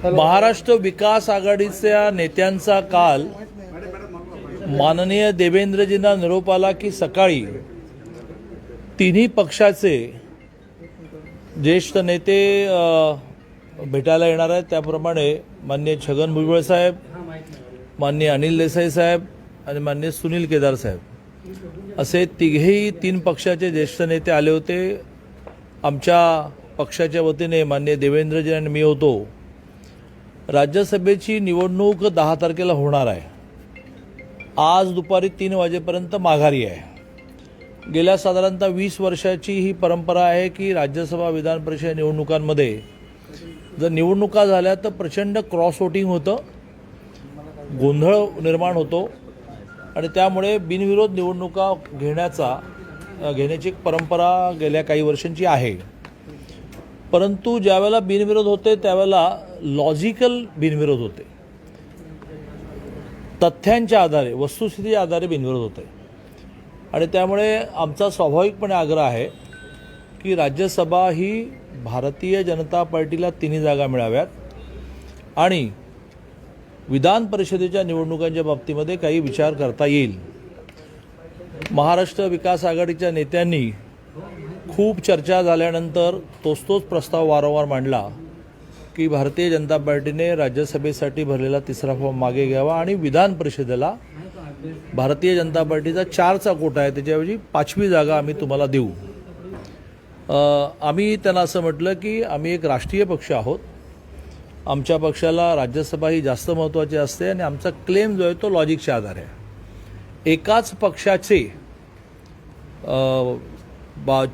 महाराष्ट्र विकास आघाडीच्या नेत्यांचा काल माननीय देवेंद्रजींना निरोप आला की सकाळी तिन्ही पक्षाचे ज्येष्ठ नेते भेटायला येणार आहेत। त्याप्रमाणे माननीय छगन भुजबळ साहेब, माननीय अनिल देसाई साहेब आणि माननीय सुनील केदार साहेब असे तिघेही तीन पक्षाचे ज्येष्ठ नेते आले होते। आमच्या पक्षाच्या वतीने माननीय देवेंद्रजी आणि मी होतो। राज्यसभेची निवडणूक 10 तारखेला होणार आहे। आज दुपारी 3 वाजेपर्यंत माघारी आहे। गेल्या साधारणतः 20 वर्षाची ही परंपरा आहे की राज्यसभा विधान परिषद निवडणुकांमध्ये जर निवडणुका झाल्या तर प्रचंड क्रॉस वोटिंग होतं, गोंधळ निर्माण होतो आणि त्यामुळे बिनविरोध निवडणुका घेण्याची एक परंपरा गेल्या काही वर्षांची आहे। परंतु ज्यावेळेला बिनविरोध होते त्यावेळेला लॉजिकल बिनविरोध होते, तथ्यांच्या आधारे, वस्तुस्थितीच्या आधारे बिनविरोध होते आणि त्यामुळे आमचा स्वाभाविकपणे आग्रह आहे की राज्यसभा ही भारतीय जनता पार्टीला 3 जागा मिळाव्यात आणि विधान परिषदेच्या निवडणुकांच्या बाबतीमध्ये काही विचार करता येईल। महाराष्ट्र विकास आघाडीच्या नेत्यांनी खूप चर्चा झाल्यानंतर तोच प्रस्ताव वारंवार मांडला की भारतीय जनता पार्टीने राज्यसभेसाठी भरलेला 3रा फॉर्म मागे घ्यावा आणि विधान परिषदेला भारतीय जनता पार्टीचा 4चा कोटा आहे, त्याच्याऐवजी 5वी जागा आम्ही तुम्हाला देऊ। आम्ही त्यांना असं म्हटलं की आम्ही एक राष्ट्रीय पक्ष आहोत, आमच्या पक्षाला राज्यसभा ही जास्त महत्त्वाची असते आणि आमचा क्लेम जो आहे तो लॉजिकच्या आधारे आहे। एकाच पक्षाचे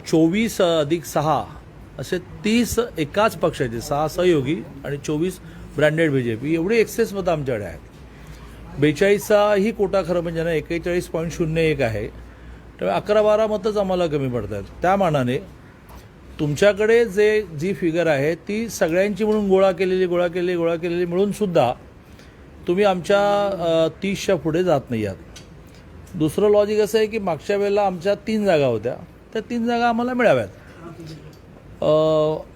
24 अधिक 6 असे 30 एकाच पक्षाचे 6 सहयोगी आणि 24 ब्रँडेड बीजेपी एवढी एक्सेस मतं आमच्याकडे आहेत। 42चा ही कोटा खरं म्हणजे ना 41.01 आहे, त्यामुळे 11-12 मतच आम्हाला कमी पडतात। त्या मानाने तुमच्याकडे जी फिगर आहे ती सगळ्यांची म्हणून गोळा केलेली मिळून सुद्धा तुम्ही आमच्या 30च्या पुढे जात नाही आहात। दुसरं लॉजिक असं आहे की मागच्या वेळेला आमच्या 3 जागा होत्या, त्या 3 जागा आम्हाला मिळाव्यात।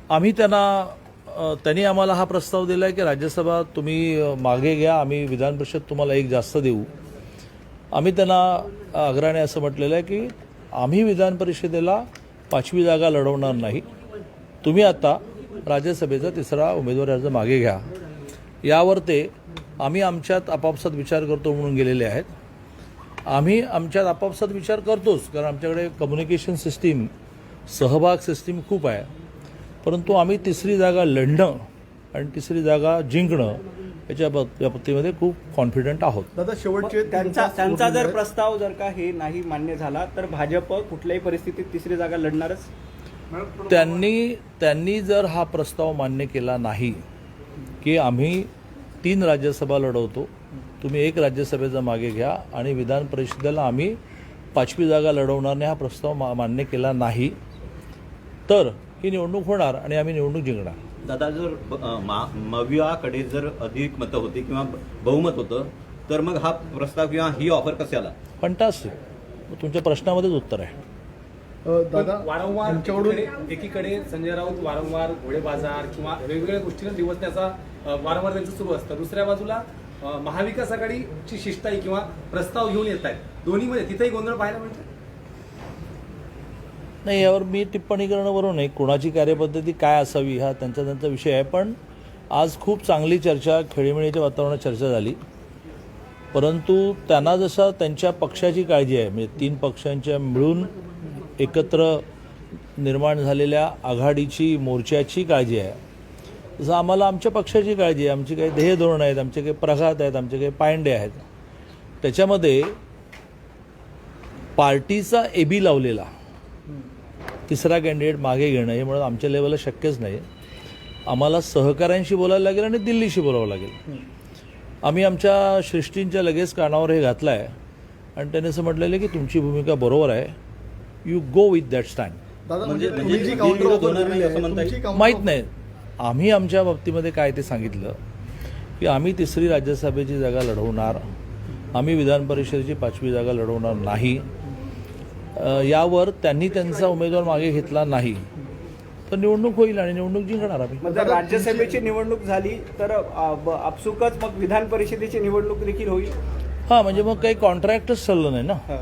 आम्ही त्यांनी आम्हाला हा प्रस्ताव दिला आहे की राज्यसभा तुम्ही मागे घ्या, आम्ही विधान परिषद तुम्हाला 1 जास्त देऊ। आम्ही त्यांना आग्रहाने असं म्हटलेलं आहे की आम्ही विधान परिषदेला 5वी जागा लढवणार नाही, तुम्ही आता राज्यसभेचा 3रा उमेदवार अर्ज मागे घ्या। यावर आम्ही आमच्यात आपापसात विचार करतो म्हणून गेलेले आहेत। आम्ही आमच्यात आपापसात विचार करतोच, कारण आमच्याकडे कम्युनिकेशन सिस्टीम, सहभाग सिस्टीम खूप आहे, परंतु आम्ही 3री जागा लढणं आणि 3री जागा जिंकणं याच्या बाबतीमध्ये खूप कॉन्फिडंट आहोत। दादा, शेवटचे त्यांचा जर प्रस्ताव जर का हे नाही मान्य झाला तर भाजप कुठल्याही परिस्थितीत 3री जागा लढणारच। त्यांनी जर हा प्रस्ताव मान्य केला नाही की आम्ही 3 राज्यसभा लढवतो, तुम्ही 1 राज्यसभेचा मागे घ्या आणि विधान परिषदेला आम्ही 5वी जागा लढवणार नाही, हा प्रस्ताव मान्य केला नाही तर ही निवडणूक होणार आणि आम्ही निवडणूक जिंकणार। दादा, जर मवियाकडे जर अधिक मतं होती किंवा बहुमत होतं तर मग हा प्रस्ताव किंवा ही ऑफर कशाला? फंटास्टिक, तुमच्या प्रश्नामध्येच उत्तर आहे। दादा, वारंवार एकीकडे संजय राऊत वारंवार घोडेबाजार किंवा वेगवेगळ्या गोष्टींना दिवसण्याचा वारंवार त्यांचं सुरू असतं, दुसऱ्या बाजूला महाविकास आघाडीची शिष्टाई किंवा प्रस्ताव घेऊन येत आहेत, दोन्हीमध्ये तिथेही गोंधळ पाहायला मिळतो। नाही, यावर मी टिप्पणी करणं बरोबर नाही। कोणाची कार्यपद्धती काय असावी हा त्यांचा विषय आहे, पण आज खूप चांगली चर्चा, खेळीमेळीच्या वातावरणात चर्चा झाली, परंतु त्यांना जसं त्यांच्या पक्षाची काळजी आहे, म्हणजे 3 पक्षांच्या मिळून एकत्र निर्माण झालेल्या आघाडीची, मोर्चाची काळजी आहे, जसं आम्हाला आमच्या पक्षाची काळजी आहे। आमची काही ध्येय धोरण आहेत, आमचे काही प्रघात आहेत, आमचे काही पायंडे आहेत। त्याच्यामध्ये पार्टीचा एबी लावलेला 3रा कॅन्डिडेट मागे घेणं हे म्हणून आमच्या लेवलला शक्यच नाही। आम्हाला सहकाऱ्यांशी बोलायला लागेल आणि दिल्लीशी बोलावं लागेल। आम्ही आमच्या श्रेष्ठींच्या लगेच कानावर हे घातलं आहे आणि त्यांनी असं म्हटलेलं आहे की तुमची भूमिका बरोबर आहे, you go with that stand. माहीत नाही, आम्ही आमच्या बाबतीमध्ये काय ते सांगितलं की आम्ही 3री राज्यसभेची जागा लढवणार, आम्ही विधान परिषदेची 5वी जागा लढवणार नाही। यावर त्यांनी त्यांचा उमेदवार मागे घेतला नाही तर निवडणूक होईल आणि निवडणूक जिंकणार आम्ही. मग जर राज्यसभेची निवडणूक झाली तर आपसुकच मग विधान परिषदेची निवडणूक देखील होईल. हां, म्हणजे मग काही कॉन्ट्रॅक्टच चाललं नाही ना. हा.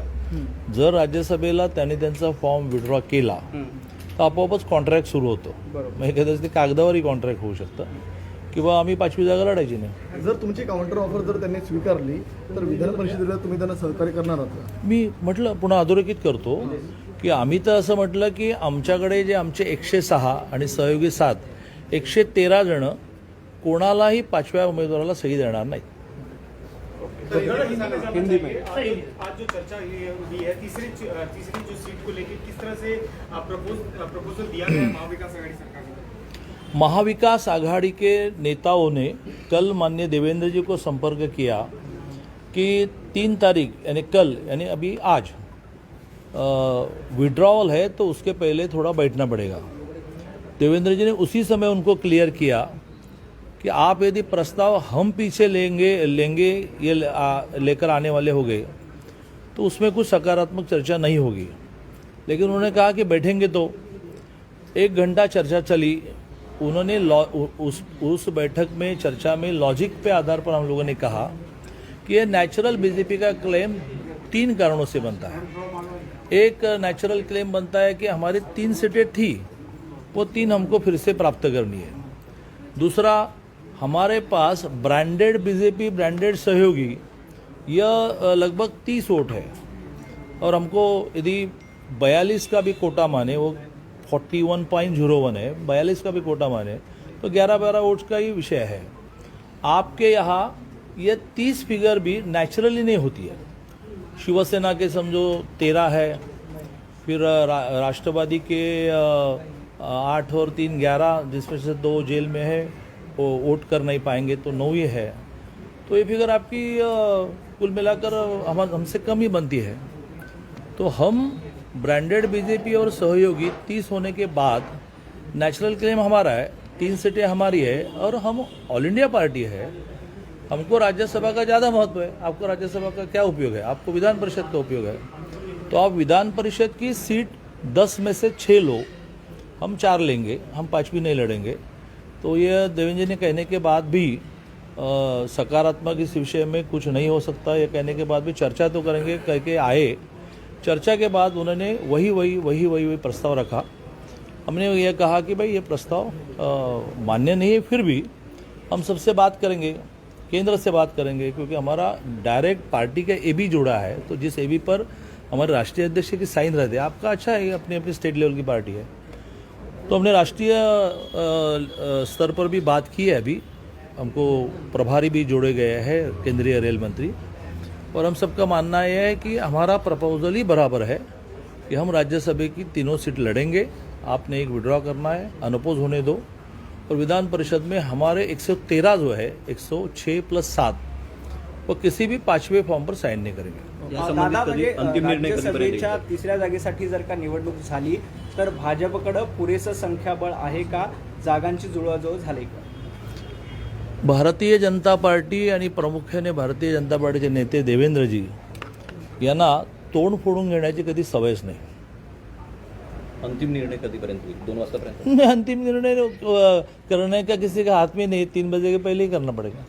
जर राज्यसभेला त्यांनी त्यांचा फॉर्म विड्रॉ केला तर आपोआपच कॉन्ट्रॅक्ट सुरू होतो. बरोबर. मग एखाद्याच ते कागदावरही कॉन्ट्रॅक्ट होऊ शकतं किंवा आम्ही 5वी जागा लढायची नाही. जर तुमची काउंटर ऑफर जर त्यांनी स्वीकारली तर विधान परिषदेला तुम्ही त्यांना सहकार्य करणार आहात का? मी म्हटलं, पुन्हा अधोरेखित करतो की आम्ही तर असं म्हटलं की आमच्याकडे जे आमचे 106 आणि सहयोगी 7 113 जण कोणालाही 5व्या उमेदवाराला सही देणार नाही. हिंदी में आज जो चर्चा ये हुई है तीसरी जो सीट को लेकर किस तरह से प्रपोजल दिया गया है महाविकास आघाड़ी सरकार को? महाविकास आघाड़ी के नेताओं ने कल माननीय देवेंद्र जी को संपर्क किया कि 3 तारीख यानी कल यानी अभी आज विड्रॉवल है तो उसके पहले थोड़ा बैठना पड़ेगा. देवेंद्र जी ने उसी समय उनको क्लियर किया कि आप यदि प्रस्ताव हम पीछे लेंगे ये लेकर आने वाले हो गए तो उसमें कुछ सकारात्मक चर्चा नहीं होगी. लेकिन उन्होंने कहा कि बैठेंगे तो 1 घंटा चर्चा चली. उन्होंने उस बैठक में चर्चा में लॉजिक पे आधार पर हम लोगों ने कहा कि ये नेचुरल बीजेपी का क्लेम 3 कारणों से बनता है. एक नेचुरल क्लेम बनता है कि हमारी 3 सीटें थी, वो 3 हमको फिर से प्राप्त करनी है. दूसरा, हमारे पास ब्रांडेड बीजेपी ब्रांडेड सहयोगी यह लगभग 30 वोट है और हमको यदि 42 का भी कोटा माने, वो 41.01 है, 42 का भी कोटा माने तो 11-12 वोट्स का ही विषय है. आपके यहाँ ये 30 फिगर भी नेचुरली नहीं होती है. शिवसेना के समझो 13 है, फिर राष्ट्रवादी के 8 और 3 11, जिसमें से 2 जेल में है, वो वोट कर नहीं पाएंगे तो 9 ही है. तो ये फिगर आपकी कुल मिलाकर हमसे कम ही बनती है. तो हम ब्रांडेड बीजेपी और सहयोगी 30 होने के बाद नेचुरल क्लेम हमारा है, 3 सीटें हमारी है और हम ऑल इंडिया पार्टी है. हमको राज्यसभा का ज़्यादा महत्व है. आपको राज्यसभा का क्या उपयोग है? आपको विधान परिषद का उपयोग है. तो आप विधान परिषद की सीट 10 में से 6 लो, हम 4 लेंगे, हम 5वीं नहीं लड़ेंगे. तो ये देवेंद्र जी ने कहने के बाद भी सकारात्मक इस विषय में कुछ नहीं हो सकता. ये कहने के बाद भी चर्चा तो करेंगे कह के आए. चर्चा के बाद उन्होंने वही प्रस्ताव रखा. हमने ये कहा कि भाई ये प्रस्ताव मान्य नहीं है, फिर भी हम सबसे बात करेंगे, केंद्र से बात करेंगे, क्योंकि हमारा डायरेक्ट पार्टी का एबी जुड़ा है. तो जिस एबी पर हमारे राष्ट्रीय अध्यक्ष की साइन रहते हैं, आपका अच्छा है, अपनी अपनी स्टेट लेवल की पार्टी है. तो हमने राष्ट्रीय स्तर पर भी बात की है. अभी हमको प्रभारी भी जोड़े गए हैं, केंद्रीय रेल मंत्री, और हम सबका मानना यह है कि हमारा प्रपोजल ही बराबर है कि हम राज्यसभा की 3 सीट लड़ेंगे. आपने एक विड्रॉ करना है, अनअपोज होने दो, और विधान परिषद में हमारे 113 जो है 106 + 7 वो किसी भी 5वें फॉर्म पर साइन नहीं करेंगे. दादा, म्हणजे अंतिम निर्णय कधीपर्यंत राज्यसभेच्या येईल? 3ऱ्या जागेसाठी जर का निवडणूक झाली तर भाजपकडं पुरेसं संख्याबळ आहे का? जागांची जुळवाजुळव झाली का? भारतीय जनता पार्टी आणि प्रामुख्याने भारतीय जनता पार्टीचे नेते देवेंद्रजी यांना तोंड फोडून घेण्याची कधी सवयच नाही. अंतिम निर्णय कधीपर्यंत होईल? 2 वाजतापर्यंत? अंतिम निर्णय करने का किसी का हाथ में नहीं, 3 बजे के पहले ही करना पड़ेगा.